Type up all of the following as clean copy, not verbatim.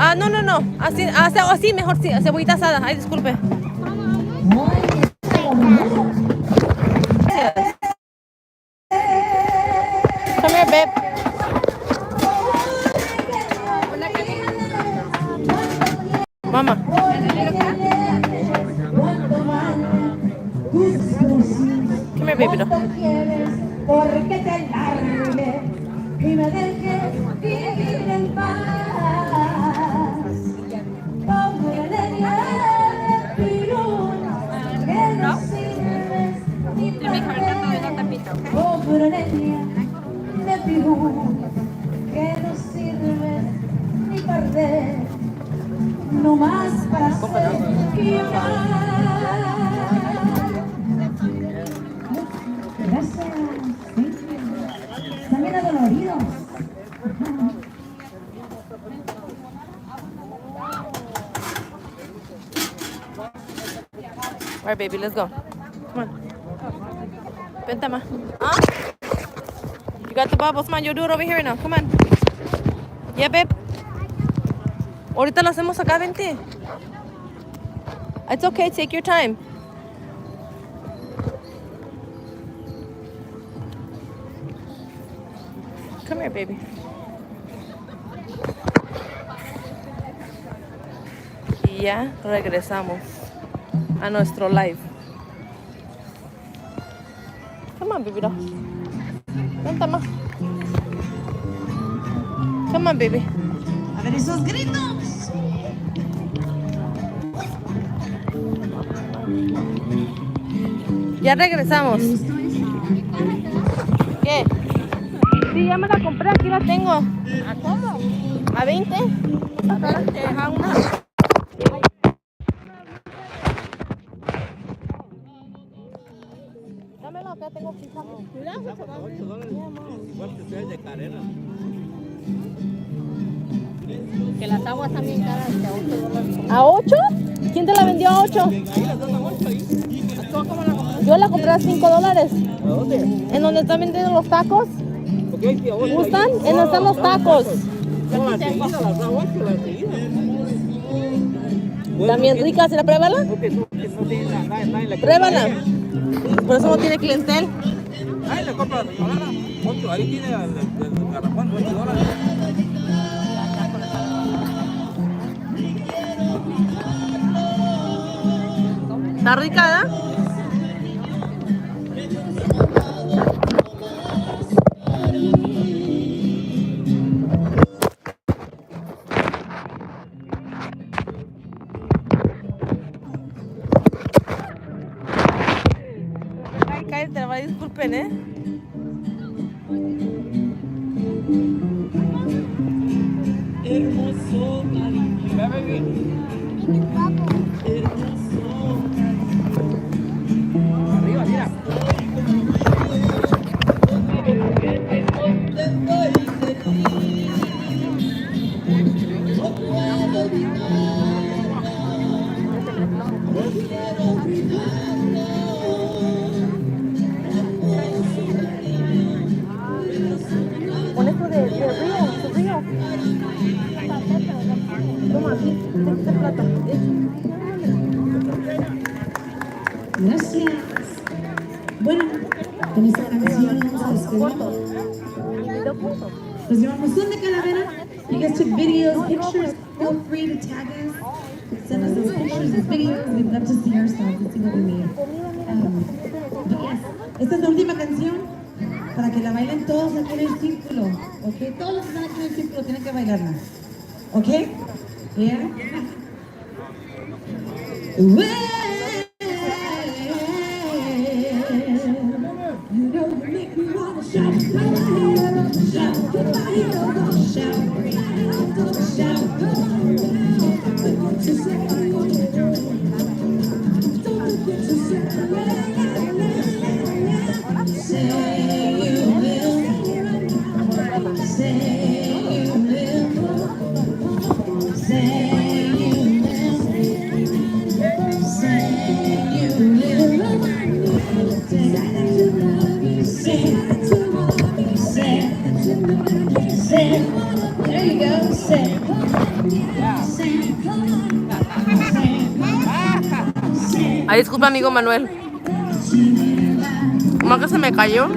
Ah, no, no, no. Así, así mejor, sí. Cebollita asada. Ay, disculpe. Gracias. Come here, babe. Mama. Come here, baby. Porque te largue y me dejes vivir en paz. Pobre leña de pirul, que no sirves ni para pobre leña de pirul, que no sirves ni perder, no más para hacer llorar. Gracias. Están bien adoloridos. All right, baby, let's go. Come on. Vente, ma. Huh? You got the bubbles, man. You do it over here now. Come on. Yeah, babe. Ahorita lo hacemos acá, vente. It's okay. Take your time. Come here, baby. Y ya regresamos a nuestro live. Come on, baby. Vente, ma. Come on, baby. A ver esos gritos. Ya regresamos. ¿Qué? Sí, ya me la compré, aquí la tengo. ¿A cómo? ¿A 20? ¿A 20? ¿A una? Dámelo, acá tengo pizza. Igual que ustedes de carrera. Que las aguas también caras de $8. ¿A 8? ¿Quién te la vendió a 8? Ahí las dan a 8 ahí. ¿Tú cómo la compraste? Yo la compré a $5. ¿A dónde? ¿En donde están vendiendo los tacos? Porque hay que 8 ¿Gustan? ahí. ¿En donde están los tacos? No, las seguidas, las da 8, las seguidas. También ricas, ¿se la pruébala? Porque no tiene nada en la Pruébala. Por eso no tiene clientel. Ahí le compra la señora. 8, ahí tiene el garrafón, $8. ¿Está rica, ¿eh? Ay, cállate, disculpen, ¿eh? Hermoso, cariño. Arriba, mira. Con esto de río. Toma, aquí, este plato. Gracias. Bueno, con esta canción vamos a despedirnos. Pues llevamos un de calavera. You guys took videos, pictures. Feel free to tag us. Send us those pictures, those videos. We'd love to see ourselves and see what we made. But yes, esta es la última canción para que la bailen todos aquí en el círculo. ¿Ok? Todos los que están aquí en el círculo tienen que bailarla. ¿Ok? Yeah? Well, you know you make me wanna shout, shout, shout, shout, say you Ay, disculpa, amigo Manuel. Como que se me cayó.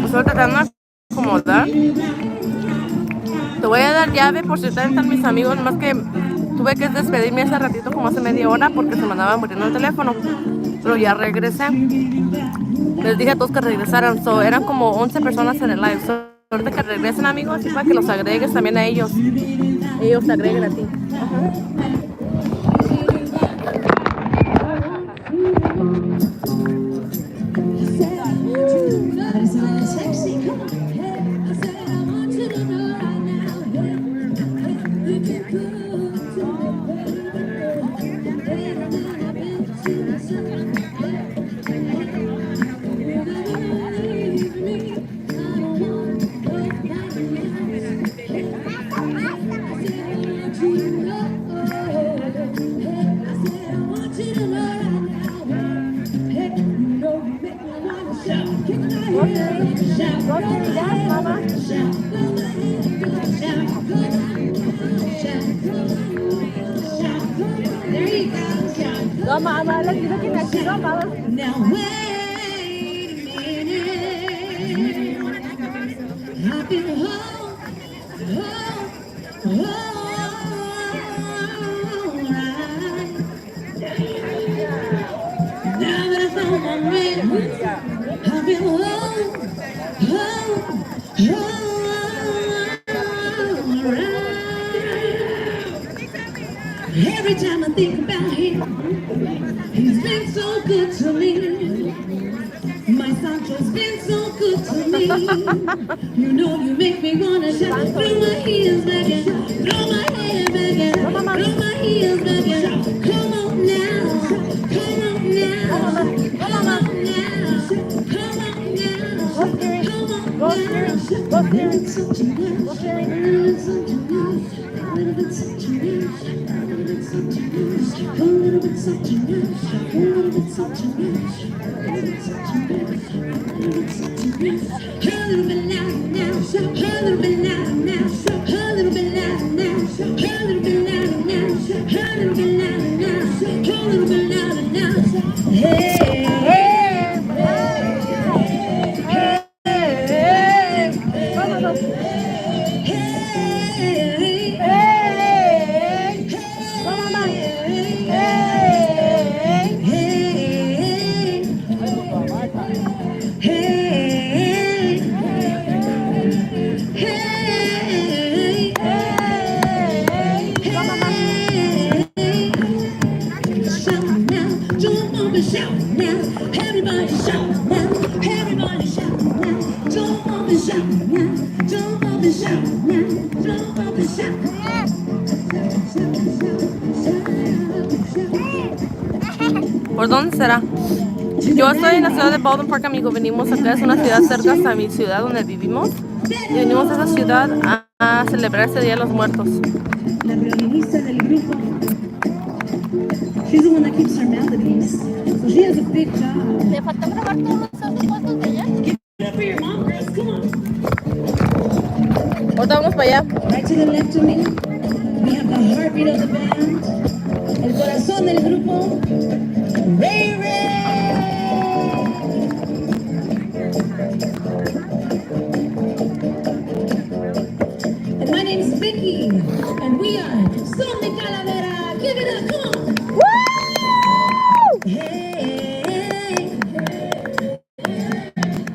Estoy tratando de acomodar. Te voy a dar llave por si están mis amigos. Más que tuve que despedirme hace ratito, como hace media hora, porque se me andaba muriendo el teléfono. Pero ya regresé. Les dije a todos que regresaran. Eran como 11 personas en el live. Ahorita que regresen, amigos, y para que los agregues también a ellos. Ellos te agreguen a ti. Now wait a minute. I've been now that I found my rhythm, I've been every time I think about him, he's been so good to me. My Sancho's been so good to me. You know you make me wanna shout. Throw my heels back and throw my hair back and throw my heels back and come on now, come on now, come on now, come on now, come on now. Go Spirit, go Spirit, go Spirit. A little bit something new, a little bit something new, a little bit something new, a little bit something new, a little bit something new, a little bit something new. A little bit loud now, a little bit loud now, a little bit loud now, a little bit loud now, a little bit loud now, a little bit louder now. Hey, hey, shout now, everybody shout now, everybody shout now, jump up and shout now, jump up and shout now, jump up and shout. ¿Por dónde será? Yo estoy en la ciudad de Baldwin Park, amigo. Venimos acá, es una ciudad cerca a mi ciudad donde vivimos. Y venimos a esa ciudad a celebrar ese Día de los Muertos. La violinista del grupo. She's the one that keeps her melodies. So she has a big job. ¿Te falta grabar todos los fotos de ella? Give it up for your mom, girls. Come on. Ahorita vamos para allá. Right to the left of me, we have the heartbeat of the band. El corazón del grupo. Ray Ray. And my name is Vicky, and we are Son de Calavera. Give it up, come on. Hey,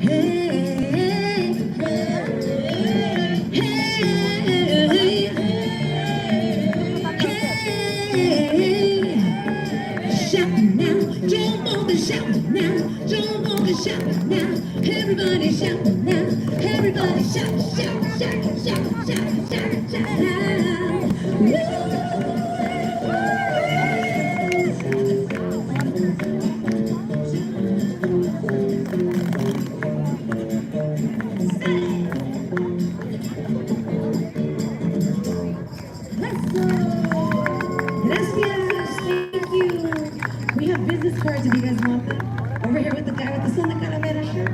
hey, hey, shout now, jump on the shout now, jump on the shout now, everybody shout now, everybody shout, shout, shout, shout, shout, shout, shout. We have business cards if you guys want them. Over here with the guy with the Son de Calavera shirt.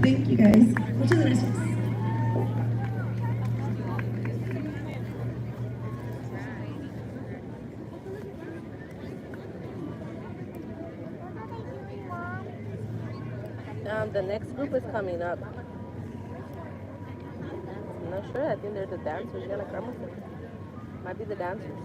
Thank you guys. Muchas gracias. the next group is coming up. I'm not sure. I think they're the dancers. Yeah, like Grandma said. Might be the dancers.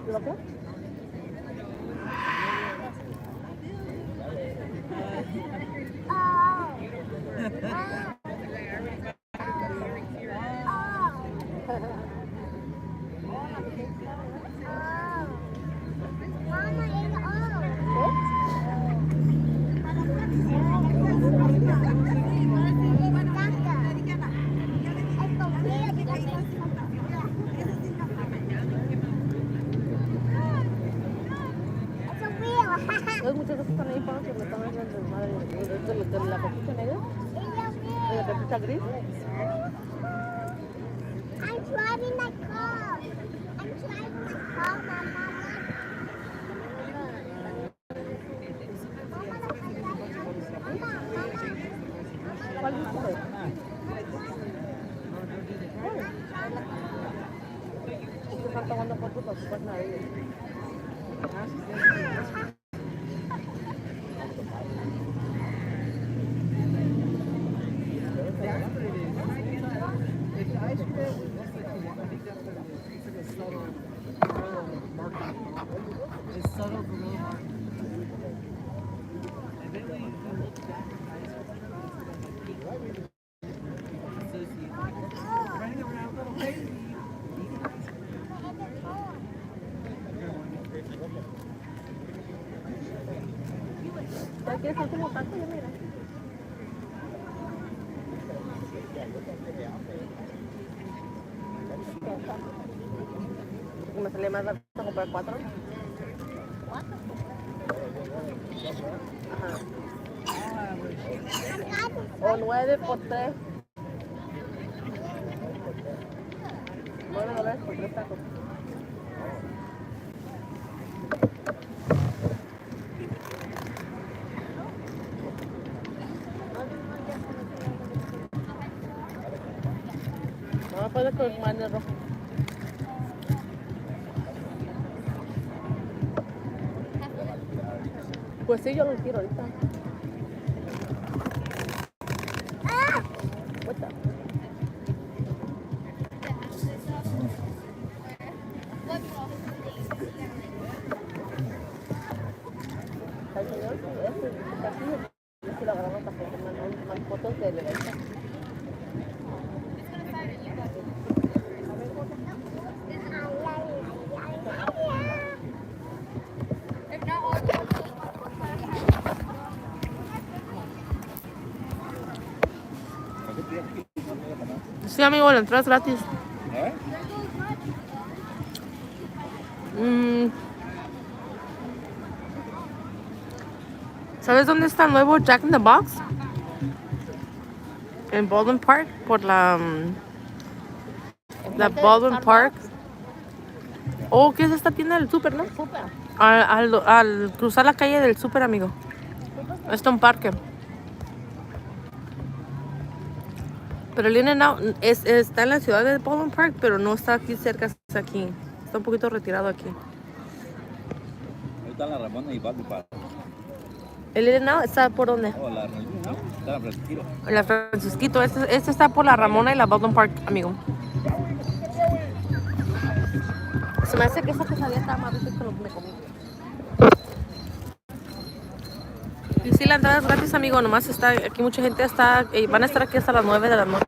¿Lo Los muchachos están ahí para que me están haciendo desmadre de la capucha negra, de la capucha gris. I'm driving my car. I'm driving my car, Mama. ¿Cuál dice? Están tomando fotos para su página de ellos. ¿Ya quieres hacer como tanto? Ya mira. Me sale más barato comprar 4. Ajá. O 9 por 3. $9 por 3 tacos. No puede con de rojo. Pues sí, yo lo quiero ahorita. Vuelta. Al señor, este aquí, si lo agarramos para que manden más fotos del evento. Sí, amigo, la entrada es gratis. ¿Sabes dónde está el nuevo Jack in the Box? En Baldwin Park, por la Baldwin Park. Oh, ¿qué es esta tienda del súper, no? Al cruzar la calle del súper, amigo. Está un parque. Pero el In-N-Out está en la ciudad de Baldwin Park, pero no está aquí cerca, está aquí. Está un poquito retirado aquí. Ahí está la Ramona y Barbie Park. ¿El In-N-Out está por dónde? Oh, la Ramona, está la Francisquito. La Francisquito. Este está por la Ramona y la Baldwin Park, amigo. Se me hace que esa quesadilla está más rica que lo que me comí. Y sí, la entrada es gratis, amigo. Nomás está aquí mucha gente. Van a estar aquí hasta las 9 de la noche.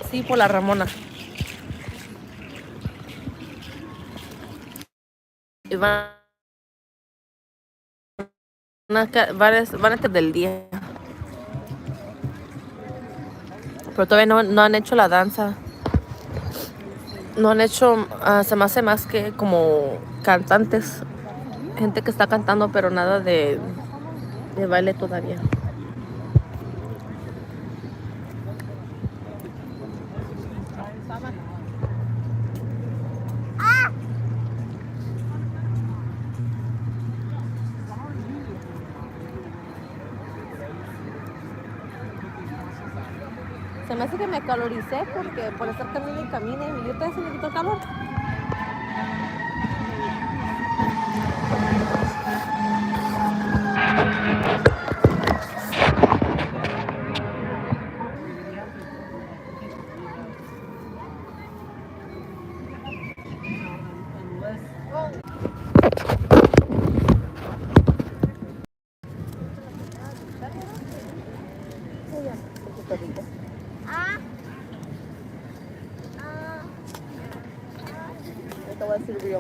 Sí, por la Ramona. Y van a estar del día. Pero todavía no han hecho la danza. No han hecho, se me hace más que como cantantes. gente que está cantando, pero nada de baile todavía. Se me hace que me caloricé porque por estar camine y camine y yo todavía se me quitó el calor. Te voy a decir yo.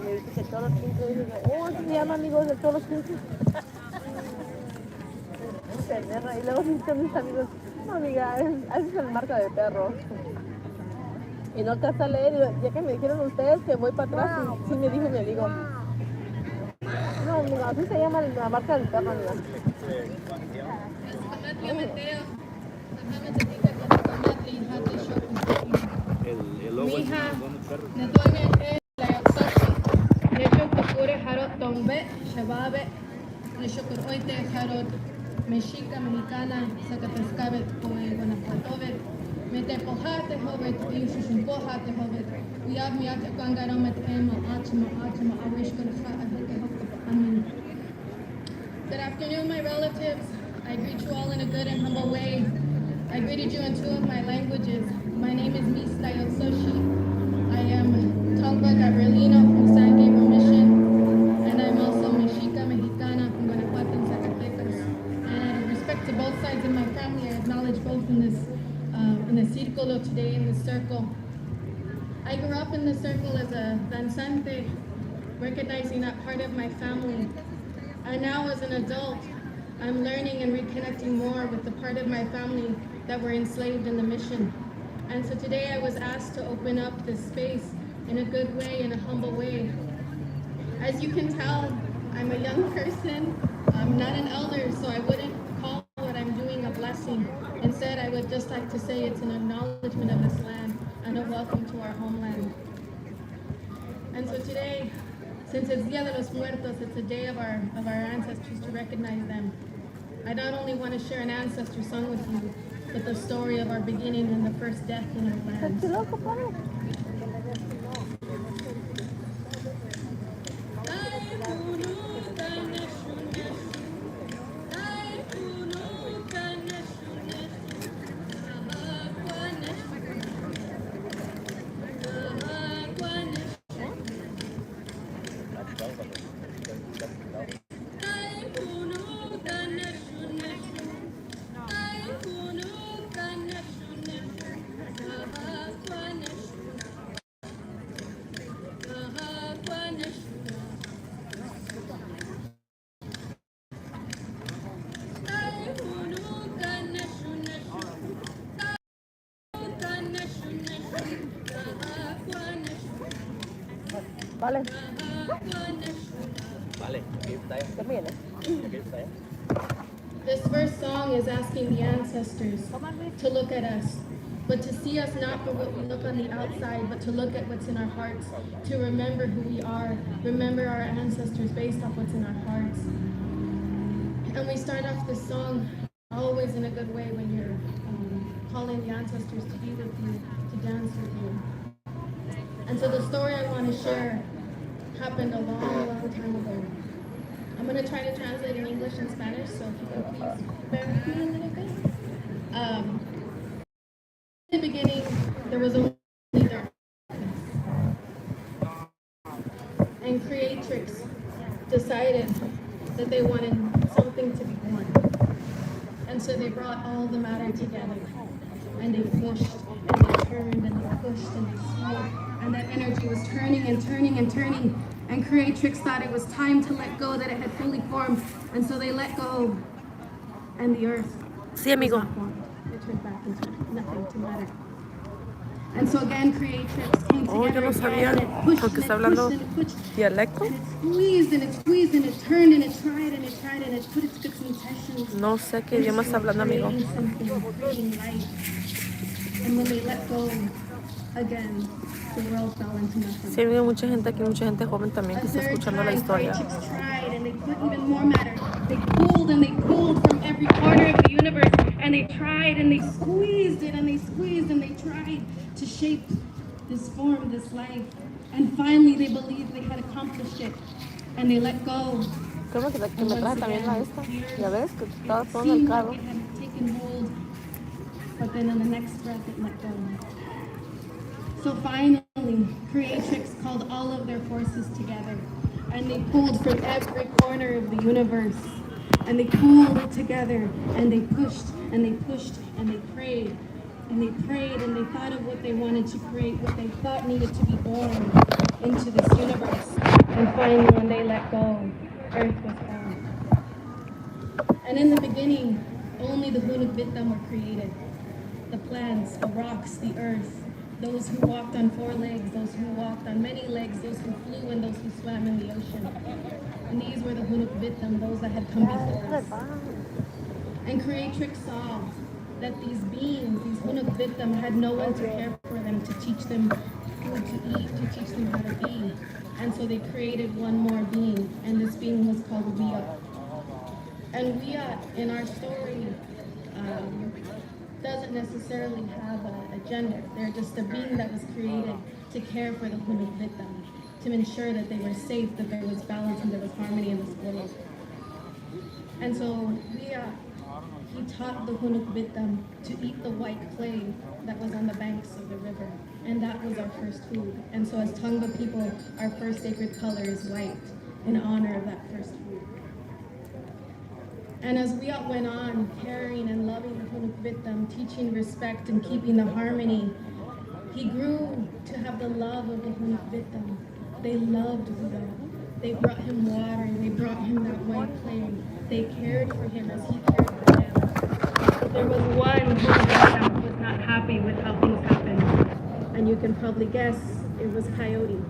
Me dice que todos los 15 dicen, oh, se llama amigos de todos los 15. Y luego dicen mis amigos, no amiga, esa es la marca de perro. Y no alcanza a leer, ya que me dijeron ustedes que voy para atrás, y sí me dijo mi amigo. No, amiga, así se llama la marca del perro, amiga. El logo es Mija, un perro. نتوقع لا يقصد نشوف كوري حروت تومبي شبابي نشكر اويتي حروت مشيكا مexicana سكتسكابت كوي ونفاتوبت متى بوهاتي هوبت يوشوشن بوهاتي هوبت وياب مياتي كوانغارومت ايما آتما أويش كرخا أهلك هوبت أمين. Good afternoon, my relatives. I greet you all in a good and humble way. I greeted you in two of my languages. My name is Mista Yotsoshi. I am Tongva Gabrielino from San Gabriel Mission, and I'm also Mexica Mexicana from Guanajuato and Zacatecas. And out of respect to both sides of my family, I acknowledge both in the círculo today, in this circle. I grew up in this circle as a danzante, recognizing that part of my family. And now as an adult, I'm learning and reconnecting more with the part of my family that were enslaved in the mission. And so today I was asked to open up this space in a good way, in a humble way. As you can tell, I'm a young person. I'm not an elder, so I wouldn't call what I'm doing a blessing. Instead, I would just like to say it's an acknowledgement of this land and a welcome to our homeland. And so today, since it's Dia de los Muertos, it's a day of our ancestors to recognize them. I not only want to share an ancestor song with you, but the story of our beginning and the first death in our land. Vale. Vale, aquí está ya. También, Aquí está ya. This first song is asking the ancestors to look at us, but to see us not for what we look on the outside, but to look at what's in our hearts, to remember who we are, remember our ancestors based off what's in our hearts. And we start off this song always in a good way when you're calling the ancestors to be with you, to dance with you. And so the story I want to share happened a long time ago. I'm going to try to translate in English and Spanish, so if you can please bear with me a little bit. In the beginning, there was only darkness. And creatrix decided that they wanted something to be born. And so they brought all the matter together. And they pushed, and they turned, and they pushed, and they swung, and and that energy was turning and turning and turning, and Creatrix thought it was time to let go, that it had fully formed, and so they let go, and the earth Sí, amigo. was not formed. It turned back into nothing to matter. And so again, Creatrix came together Yo no sabía, again, and it pushed, porque and está it hablando pushed, and it pushed, dialecto. and it squeezed, and it squeezed, and it turned, and it tried, and it tried, and it put its concessions. No sé qué idioma está hablando, amigo. Creating something, creating life. And when they let go, again, the world fell into nothing. Sí, hay mucha gente aquí, mucha gente joven también que está escuchando la historia. Creatrix tried, and they put even more matter. They pulled and they pulled from every corner of the universe, and they tried and they squeezed it and they squeezed and they tried to shape this form, this life. And finally, they believed they had accomplished it, and they let go. Creo que me traje también la esta. Ya ves que estaba todo en el Seemed carro. like it had taken hold, but then in the next breath it let go. So finally, Creatrix called all of their forces together, and they pulled from every corner of the universe, and they pulled it together, and they pushed, and they pushed, and they prayed, and they prayed, and they thought of what they wanted to create, what they thought needed to be born into this universe. And finally, when they let go, Earth was born. And in the beginning, only the Hunuk Vitam were created. The plants, the rocks, the earth, those who walked on 4 legs, those who walked on many legs, those who flew, and those who swam in the ocean. And these were the Hunuk Vitam, those that had come before us. And Creatrix saw that these beings, these Hunuk Vitam, had no one to care for them, to teach them food to eat, to teach them how to be. And so they created one more being, and this being was called Wiat. And Wiat, in our story, doesn't necessarily have a gender. They're just a being that was created to care for the Hunuk Vitam, to ensure that they were safe, that there was balance and there was harmony in this world. And so Wiat, he taught the Hunuk Vitam to eat the white clay that was on the banks of the river. And that was our first food. And so as Tongva people, our first sacred color is white in honor of that first food. And as Wiat went on, caring and loving the Hunuk Vitam, teaching respect and keeping the harmony, he grew to have the love of the Hunuk Vitam. They loved Wiat. They brought him water, they brought him that white clay. They cared for him as he cared for them. But there was one Hunuk Vitam who was not happy with how things happened. And you can probably guess it was Coyote.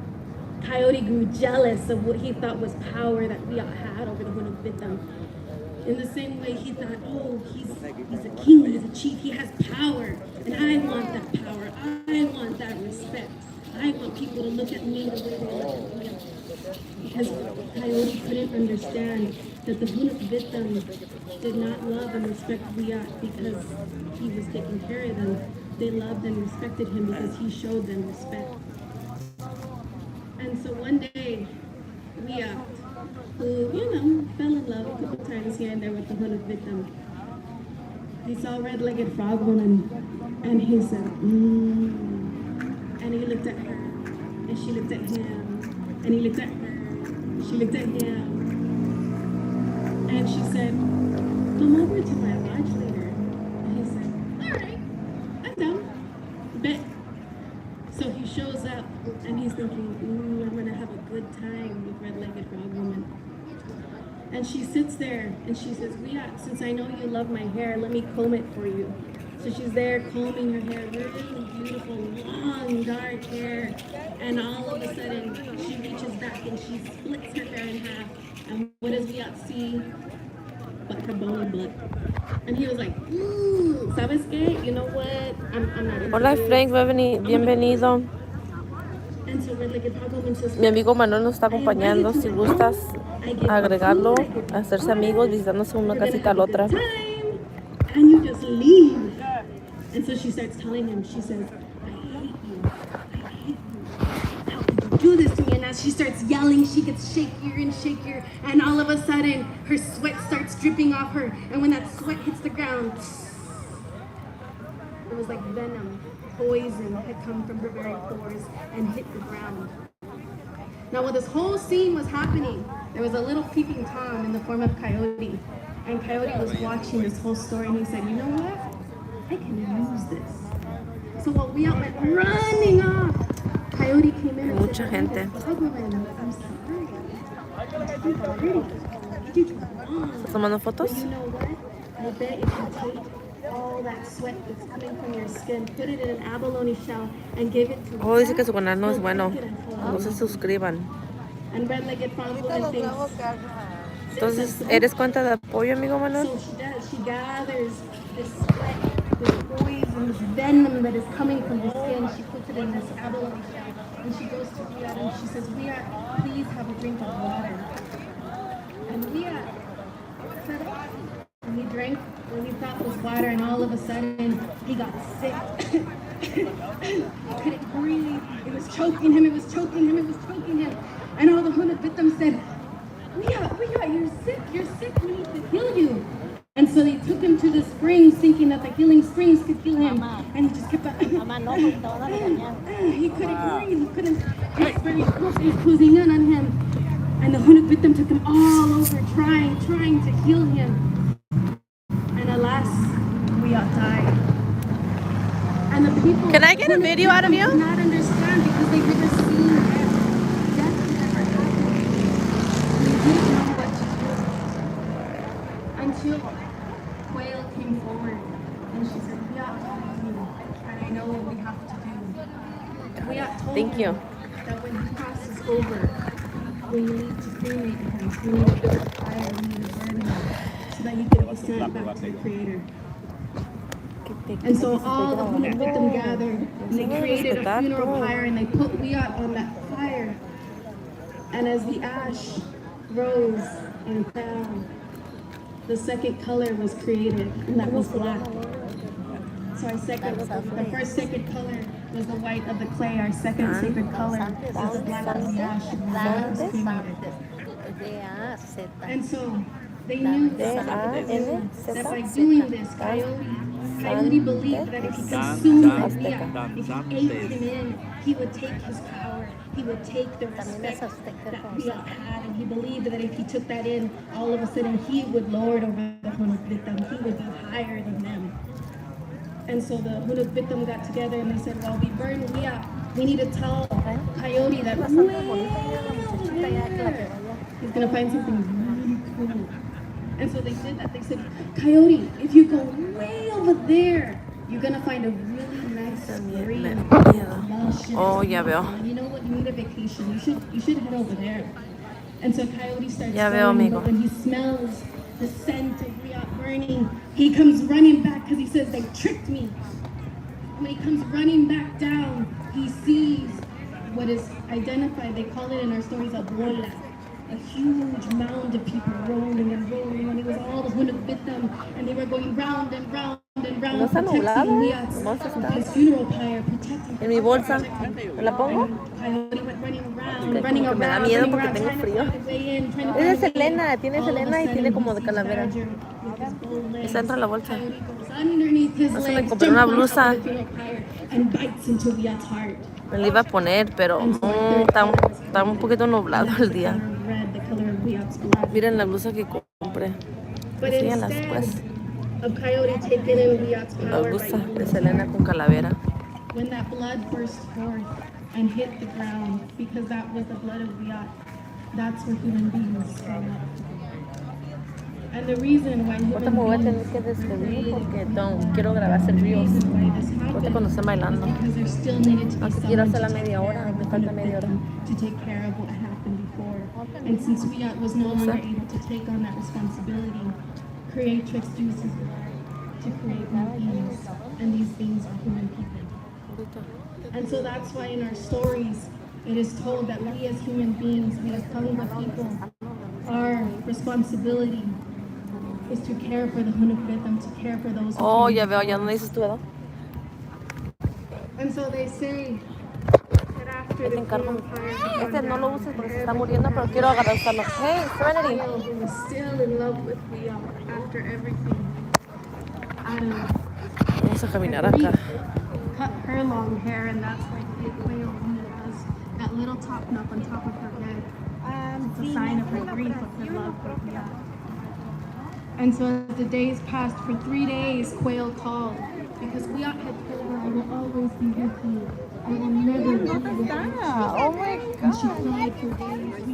Coyote grew jealous of what he thought was power that Wiat had over the Hunuk Vitam. In the same way, he thought, oh, he's a king, he's a chief, he has power, and I want that power, I want that respect. I want people to look at me the way they look at me. Because Coyote couldn't understand that the Hunuk Vitam did not love and respect Wiat because he was taking care of them. They loved and respected him because he showed them respect. And so one day, Wiat, who, fell in love a couple times here and there with the Hunuk Vitam, he saw Red-Legged Frog Woman, and he said, and he looked at her, and she looked at him, and he looked at her, she looked at him, and she said, come over to my lodge later. And he said, all right, I'm down, bet. So he shows up, and he's thinking, I'm gonna have a good time with Red-Legged Frog Woman. And she sits there, and she says, Wiat, since I know you love my hair, let me comb it for you. So she's there combing her hair, really beautiful, long, dark hair. And all of a sudden, she reaches back and she splits her hair in half. And what does Wiat see? But her bony butt. And he was like, ¿sabes qué? You know what? I'm not into Hola, this. Frank, bienvenido. And so Red-Legged Frog Woman says, Mi amigo Manuel nos está acompañando. Si gustas agregarlo, hacerse amigos, visitándose una casita a la otra. And you just leave. And so she starts telling him, she says, I hate you. How could you do this to me? And as she starts yelling, she gets shakier and shakier. And all of a sudden, her sweat starts dripping off her. And when that sweat hits the ground, it was like venom, poison had come from her very pores and hit the ground. Now, while this whole scene was happening, there was a little peeping Tom in the form of Coyote. And Coyote was watching this whole story, and he said, you know what? I can use this. So while Wiat went running off, Coyote came in and Mucha said, gente. I'm sorry. I did you wrong. ¿Estás tomando fotos? But you know what? I bet if you take all that sweat that's coming from your skin, put it in an abalone shell, and give it to Oh, dice que su canal no es bueno. No se suscriban. And red-legged farm woman thinks, Entonces, ¿eres cuenta de apoyo, amigo Manuel? so she does. She gathers this sweat, this poison, this venom that is coming from the skin. She puts it in this abalone shell, and she goes to Riyadh and she says, Riyadh, please have a drink of water. And Riyadh said, and he drank what he thought was water, and all of a sudden he got sick. He couldn't breathe. It was choking him. It was choking him. It was choking him. And all the Hunut victims said, Riyadh, you're sick. You're sick. We need to heal you. And so they took him to the springs, thinking that the healing springs could heal him. And he just kept on. He couldn't breathe. He couldn't. His very smoke was closing in on him. And the Hunut victim took him all over, trying to heal him. And alas, Riyadh died. And the people. Can I get a video out of you? Did not understand because they never seen death. Death never happened. They didn't know what to do. Until Quail came forward and she said, Riyadh told me, and I know what we have to do. Riyadh told Thank me you. that when he passes over, we need to cremate him. We need to build a fire. We need to burn him so that he can be sent back to the Creator. And so all the Hunut victim gathered and they created a funeral pyre and they put Riyadh on that fire. And as the ash rose and fell, the second color was created, and that was black. So the first sacred color was the white of the clay. Our second sacred color was the black of the ash. And that was cremated. And so they knew that by doing this, Coyote believed that if he consumed Riyadh, if he ate him in, he would take his power, he would take the respect that Riyadh had, and he believed that if he took that in, all of a sudden he would lord over the Hunut victim, he would be higher than them. And so the Hunut victim got together and they said, well, we burn Riyadh, we need to tell Coyote that he's going to find something really cool. And so they did that. They said, Coyote, if you go way over there, you're going to find a really nice green, luscious. Oh, ya veo. You know what? You need a vacation. You should head over there. And so Coyote starts Ya veo, going, amigo. but when he smells the scent of Riyadh burning, he comes running back because he says, they tricked me. When he comes running back down, he sees what is identified, they call it in our stories a bola. A huge mound of people rolling and rolling, and it was all the Hunut victim, and they were going round and round and round, ¿No está protecting nublado? Riyadh ¿Cómo está? his funeral pyre, protecting. ¿En mi bolsa? ¿Me la pongo? Coyote went running around, Es que running como que me da around, miedo running porque around, tengo trying to frío. find a way in, trying to Es de find a way in. Selena, tiene All of a Selena y sudden, tiene como de he sees calavera. Badger with his bow legs. Está dentro de la bolsa. Coyote goes underneath his No se me legs, compré una jumps on blusa. top of the funeral pyre, and bites into Riyadh's heart. Me la iba a poner, pero está un poquito nublado el día. Miren la blusa que compré. Enséñala después. La blusa de Selena con calavera. When that blood burst forth and hit the ground, because that was the blood of Riyadh, that's where human beings sprang up. And the reason why Ahorita human me voy a tener beings que were despedir porque created, quiero grabar the reels. reason why this Ahorita happened, cuando esté bailando. because there still needed to be Aunque quiero someone hacerla to take media hora, care of me the falta Hunut media hora. victim, to take care of what happened before. And since Riyadh was no longer able to take on that responsibility, Creatrix uses it to create new beings, and these beings are human people. And so that's why in our stories, it is told that we as human beings, we as Kangba people, our responsibility is to care for the Hunut victim, to care for those who Oh, can't ya veo, afford. ya no dices tú, ¿verdad? And so they say that after Yo te the encargo. funeral pyre had Este gone no lo down, uses porque se está muriendo, pero quiero agarrarlo. Hey, Serenity. Quail, who was still in love with Riyadh after everything, Vamos a caminar Grief acá. cut her long hair, and that's why Quail has that little top knot on top of her head. It's a sign of her grief, of her love for Riyadh. And so as the days passed, for 3 days, Quail called, because Riyadh had told her, I will always be with you. will never leave her. Oh my And she cried for days.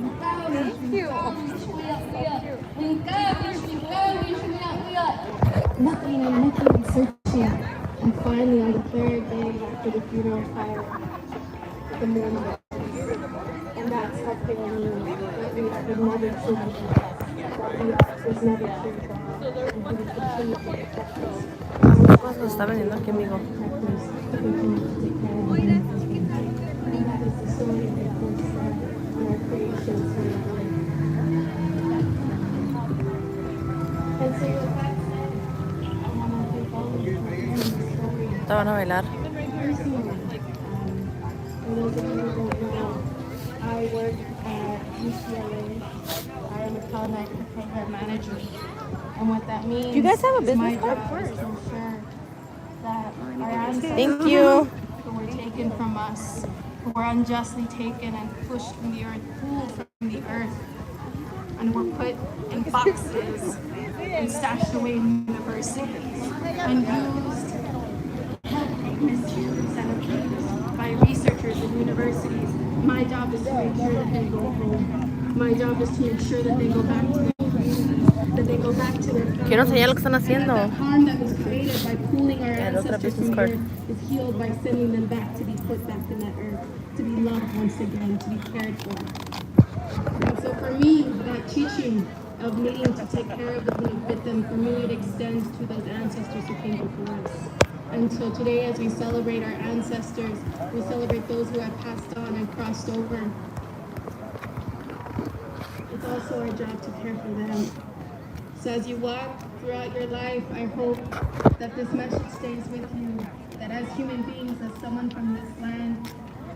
Nothing and searching. And finally, on the third day after the funeral fire, the moon was. And that's how clear we knew that we would never truly be lost. That we was never truly gone. And he would continue to protect us. Pues lo está vendiendo aquí, amigo. Te van a bailar. I work at UCLA. I am a culinary program manager. And what that means You guys have a is my business card? job is to ensure that our ancestors Thank you. who were taken from us, who were unjustly taken and pushed from the earth, pulled from the earth, and were put in boxes and stashed away in universities and used and misused and abused by researchers in universities. My job is to make sure that they go home. My job is to make sure that they go back to their communities, that they go back to their families. Quiero enseñar lo que están And haciendo. that the harm that was created by pulling our And otra ancestors business from card. here is healed by sending them back to be put back in that earth, to be loved once again, to be cared for. And so for me, that teaching of needing to take care of the victim, for me it extends to those ancestors who came before us. And so today as we celebrate our ancestors, we celebrate those who have passed on and crossed over. It's also our job to care for them. So as you walk throughout your life, I hope that this message stays with you, that as human beings, as someone from this land,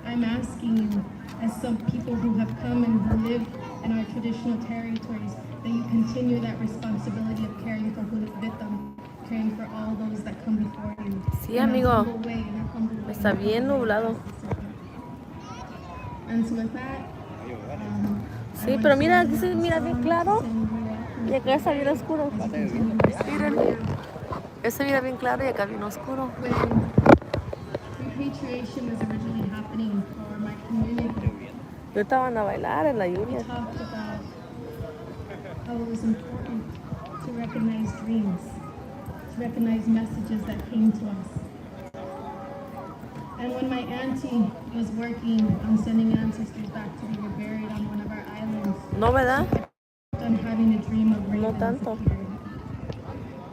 I'm asking you, as some people who have come and who live in our traditional territories, that you continue that responsibility of caring for who with them, caring for all those that come before you. Sí, in a amigo. humble way, in a humble way, Está in a bien humble way. nublado. And so with that, Sí, pero mira, aquí se mira bien claro. Y acá está bien oscuro. Miren. Este mira bien claro y acá bien oscuro. when repatriation was originally happening for my community, Yo estaban a bailar en la we lluvia. talked about how it was important to recognize dreams, to recognize messages that came to us. And when my auntie was working on sending ancestors back to be buried on one of our islands, No, ¿verdad? on having a dream of No ravens tanto. appearing.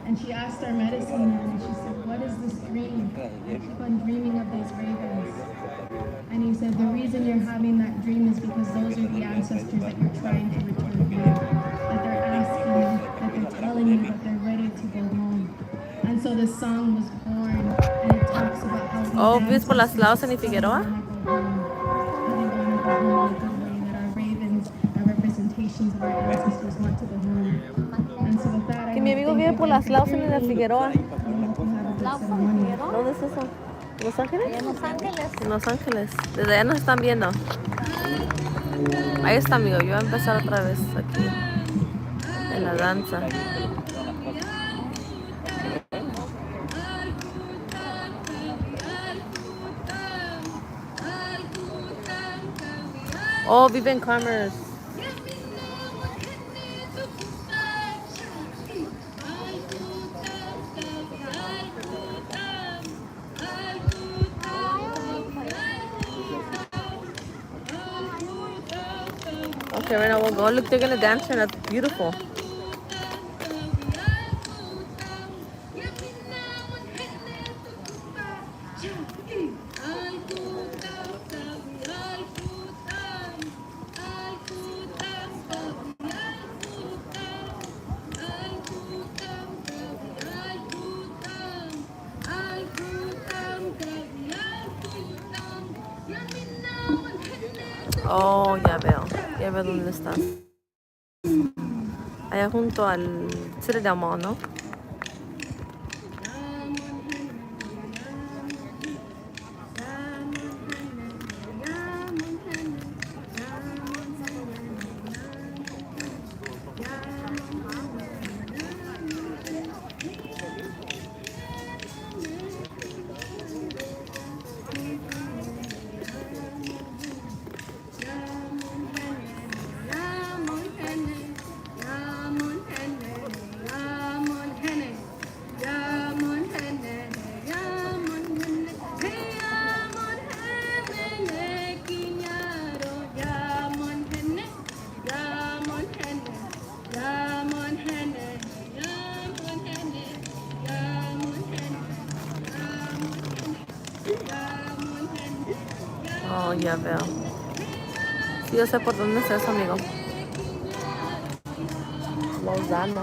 And she asked our medicine man, and she said, "What is this dream? I keep on dreaming of these ravens." And he said, "The reason you're having that dream is because those are the ancestors that you're trying to return here. That they're asking you, that they're telling you that they're ready to go home." And so this song was born, and it talks about how these Oh, ¿ves por las ancestors lados en Figueroa? wanna go home. How they wanna go home in a good way, that our ravens are representations of our ancestors want to go home. And so with that, I Que mi amigo vive por las lados en la Figueroa. Figueroa. ¿Dónde es eso? ¿Los Ángeles? En Los Ángeles. En Los Ángeles. Desde allá nos están viendo. Ahí está, amigo. Yo voy a empezar otra vez aquí. En la danza. Oh, vive en Commerce. Okay, right now we'll go. Look, they're gonna dance here. That's beautiful. Oh, ya veo. Ya veo dónde estás. Allá junto al Celebracion Mall, ¿no? ya veo. Sí, yo sé por dónde es eso, amigo. Lozano.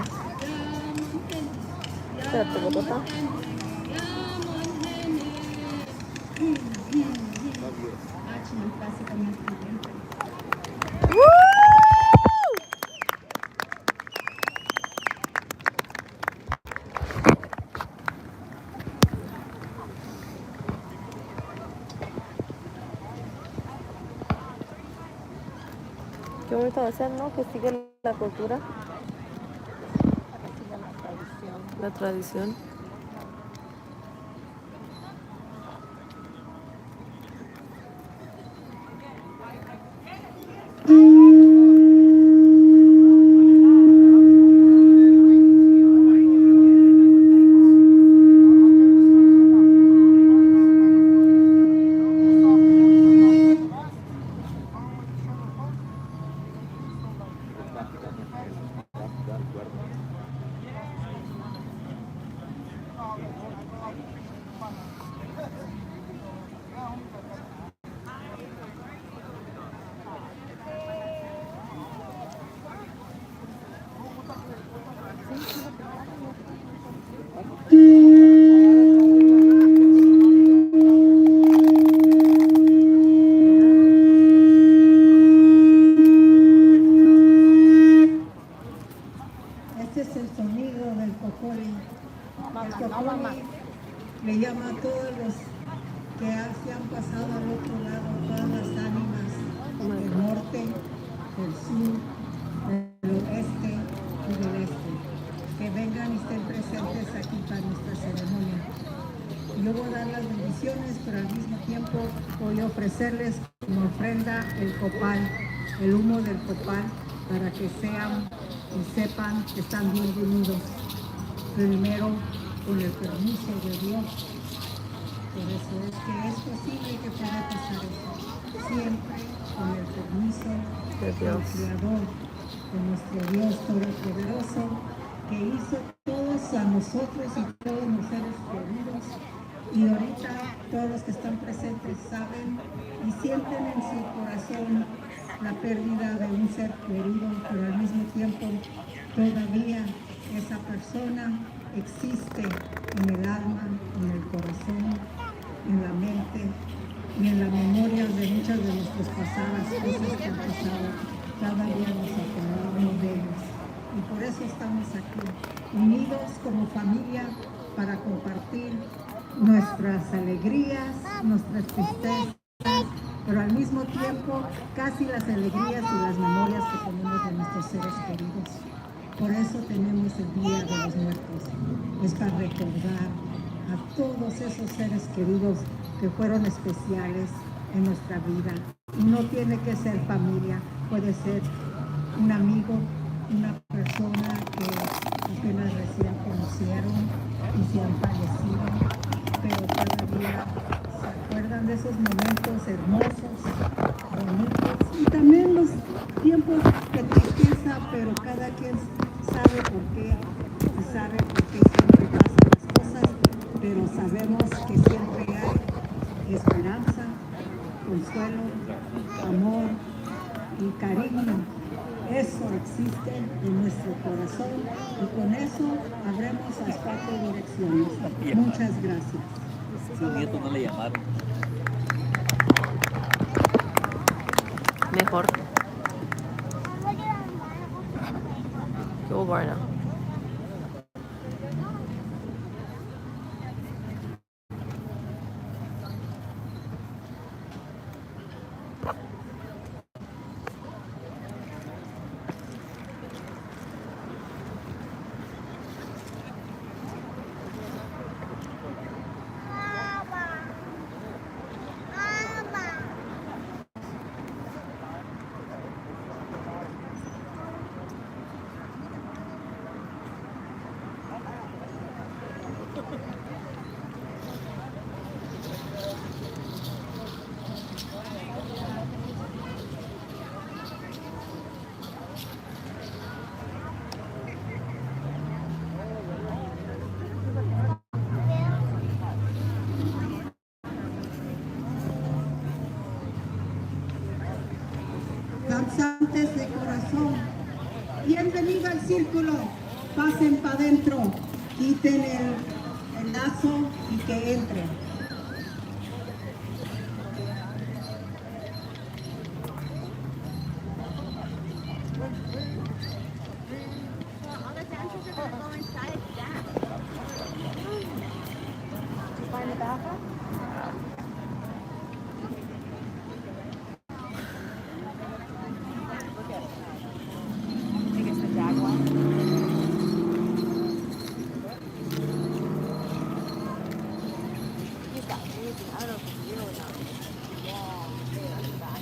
Espérate, Bogotá. Qué bonito de ser, ¿no? Que sigue la cultura, la tradición. Este es el sonido del cocori. El cocori le llama a todos los que se han pasado al otro lado, todas las ánimas del norte, del sur, del oeste y del este, que vengan y estén presentes aquí para nuestra ceremonia. Yo voy a dar las bendiciones, pero al mismo tiempo voy a ofrecerles como ofrenda el copal, el humo del copal, para que sean y sepan que están bienvenidos. Primero, con el permiso de Dios. Por eso es que es posible que pueda pasar eso. Siempre con el permiso del Creador, de nuestro Dios Todopoderoso, que hizo todos a nosotros y todos los seres queridos. Y ahorita todos los que están presentes saben y sienten en su corazón la pérdida de un ser querido, pero al mismo tiempo todavía esa persona existe en el alma, en el corazón, en la mente y en la memoria de muchas de nuestras pasadas cosas que han pasado. Cada día nos acordamos de ellos. Y por eso estamos aquí, unidos como familia para compartir nuestras alegrías, nuestras tristezas, pero al mismo tiempo casi las alegrías y las memorias que tenemos de nuestros seres queridos. Por eso tenemos el Día de los Muertos. Es para recordar a todos esos seres queridos que fueron especiales en nuestra vida. Y no tiene que ser familia, puede ser un amigo, una persona que apenas recién conocieron y se han fallecido, pero todavía se acuerdan de esos momentos hermosos, bonitos, y también los tiempos de tristeza, pero cada quien sabe por qué, y sabe por qué siempre pasan las cosas, pero sabemos que siempre hay esperanza, consuelo, amor y cariño. Eso existe en nuestro corazón y con eso abremos las 4 direcciones. Muchas gracias. Su nieto no le llamaron. Mejor. Qué bueno. danzantes de corazón. Bienvenido al círculo. Pasen para adentro. Quiten el lazo y que entren. All the dancers are gonna go inside to dance. Find the bathroom? I think it's the Jaguar. He's got amazing. I don't know if it's real or not. Long hair on the back.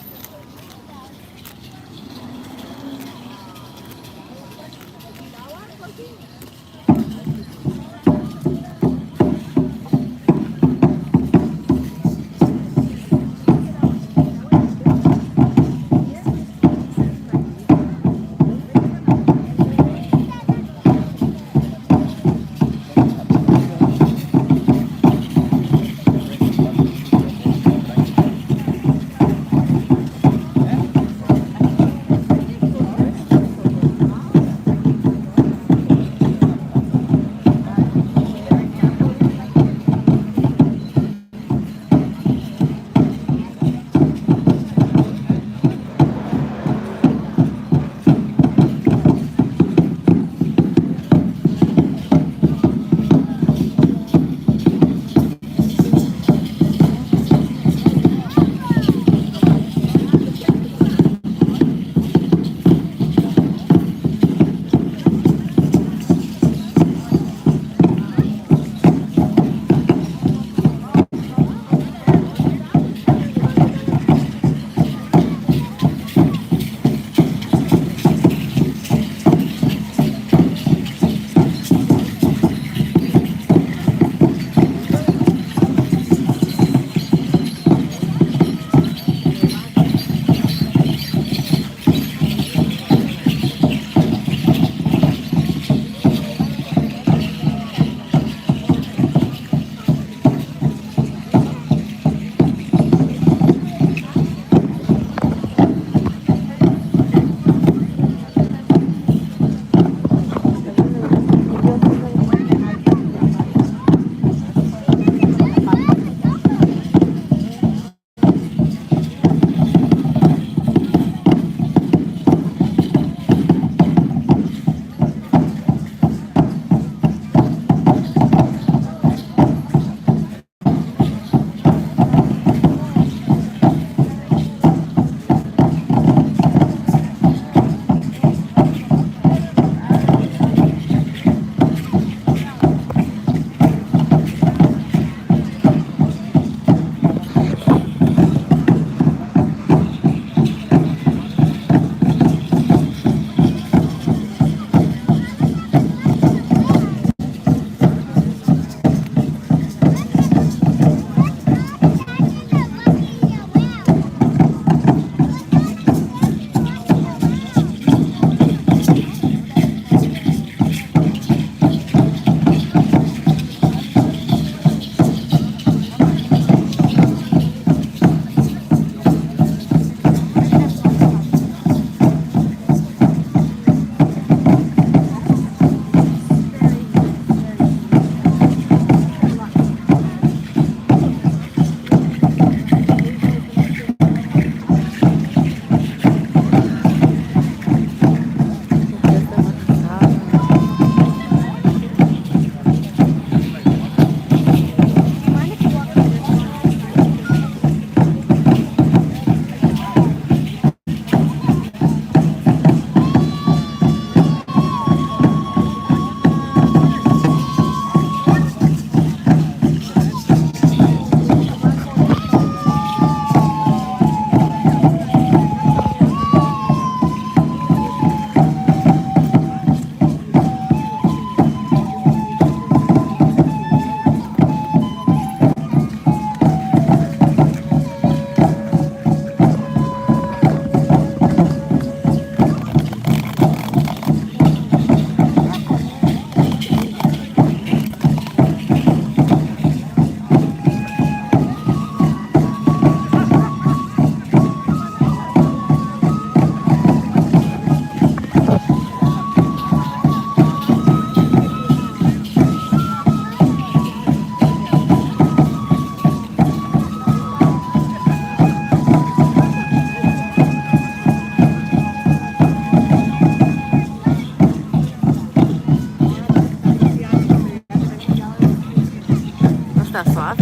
hot.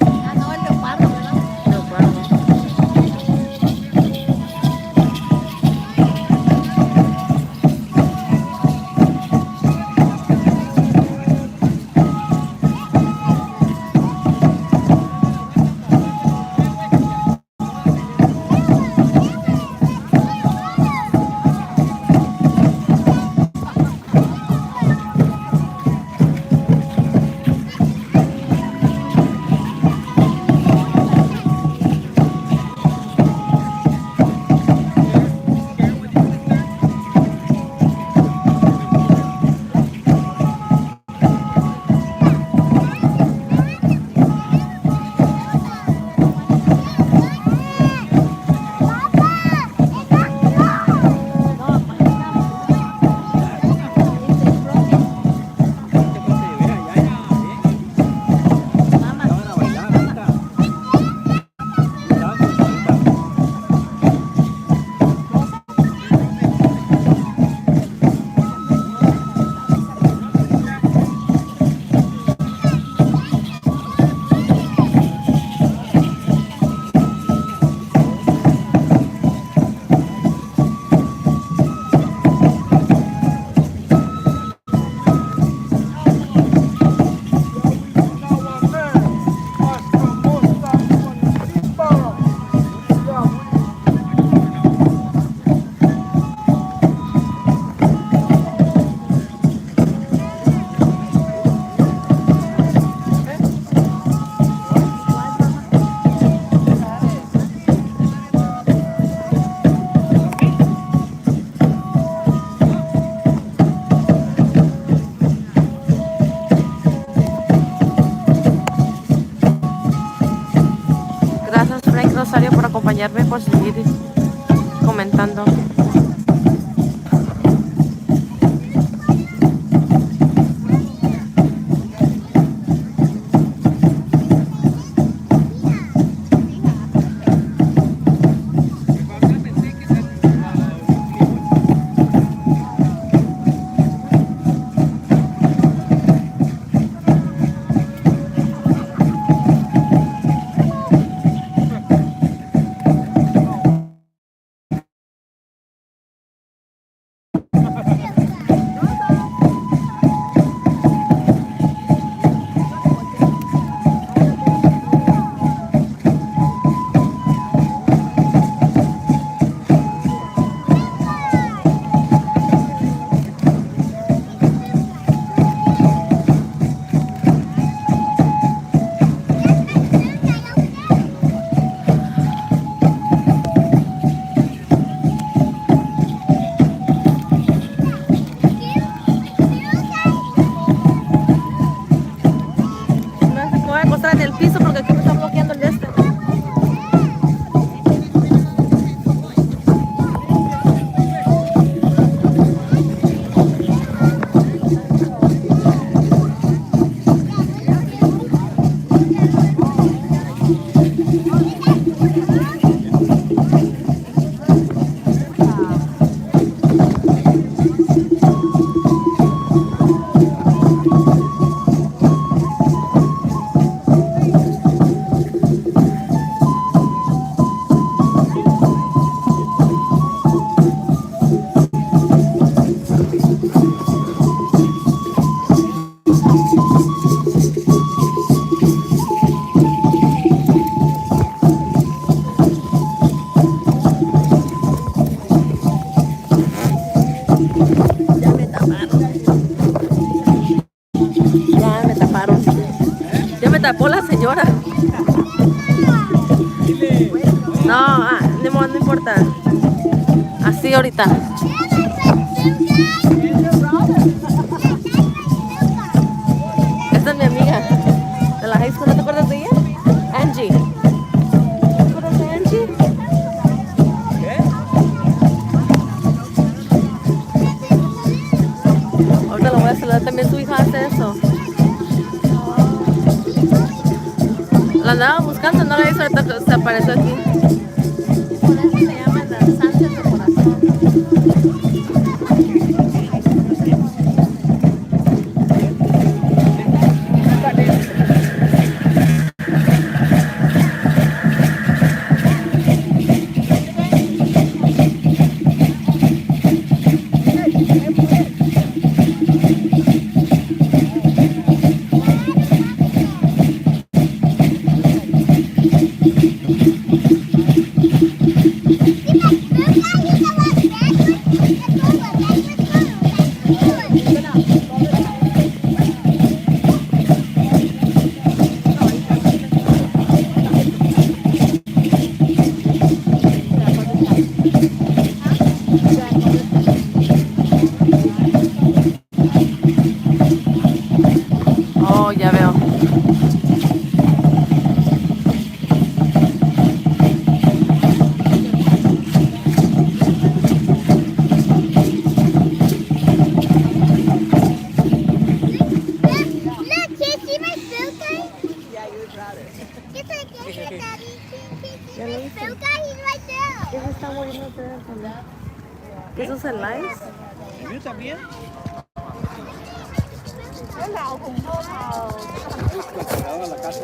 Ah, no, el leopardo, ¿verdad? Leopardo. Gracias, Frank Rosario, por acompañarme, por seguir comentando. Me voy a acostar en el piso porque aquí me está bloqueando el de este. Tapó la señora. No, no importa. Así ahorita. Esta es mi amiga de la high school. ¿No te acuerdas de ella? Angie. ¿Te acuerdas de Angie? Ahorita lo voy a saludar. También su hija hace eso. La andaba buscando, no la hizo, ahorita se apareció aquí. Por eso se llaman danzantes de corazón. Ya lo hice. Look at he's right there. ¿Qué se está muriendo de enfermedad? ¿Qué esos en lives? ¿Yo también? La casa.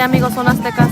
Amigos, son aztecas.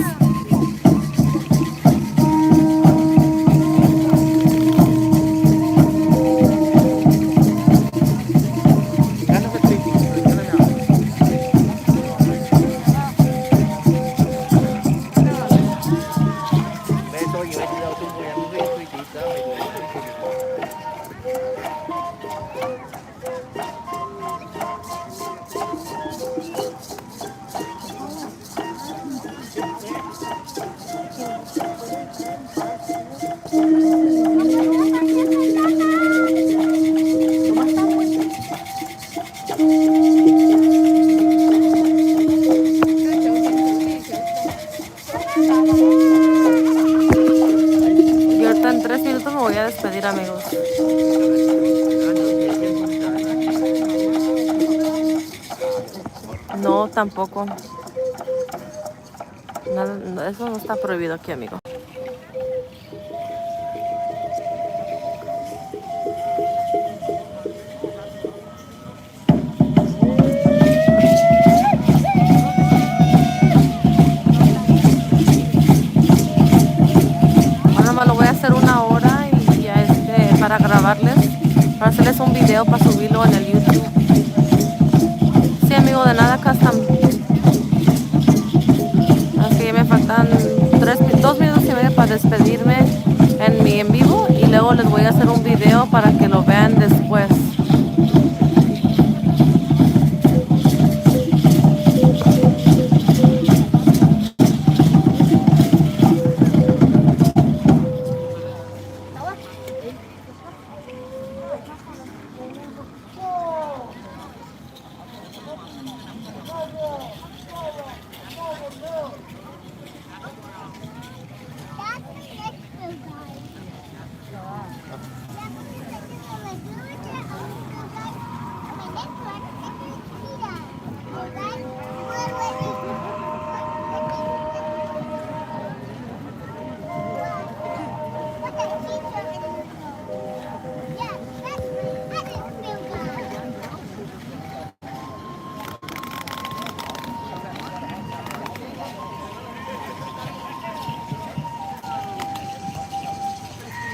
Y ahorita en 3 minutos me voy a despedir, amigos. No, tampoco. Nada, eso no está prohibido aquí, amigo. Nada más lo voy a hacer 1 hora y ya para grabarles, para hacerles un video para subirlo en el YouTube. Sí, amigo, de nada, custom. Así que me faltan 2 minutos y medio para despedirme en mi en vivo y luego les voy a hacer un video para que lo vean después.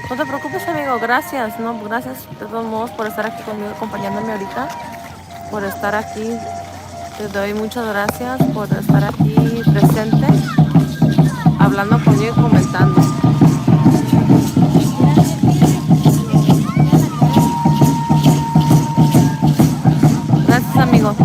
No te preocupes, amigo, gracias, no, gracias de todos modos por estar aquí conmigo, acompañándome ahorita, por estar aquí. Te doy muchas gracias por estar aquí presente, hablando conmigo y comentando. Gracias, amigo.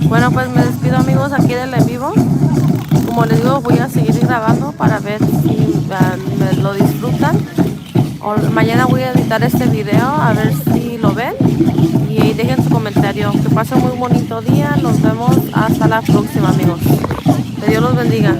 Bueno, pues me despido, amigos, aquí del en vivo. Como les digo, voy a seguir grabando para ver si me lo disfrutan. Mañana voy a editar este video a ver si lo ven. Y dejen su comentario. Que pasen muy bonito día. Nos vemos hasta la próxima, amigos. Que Dios los bendiga.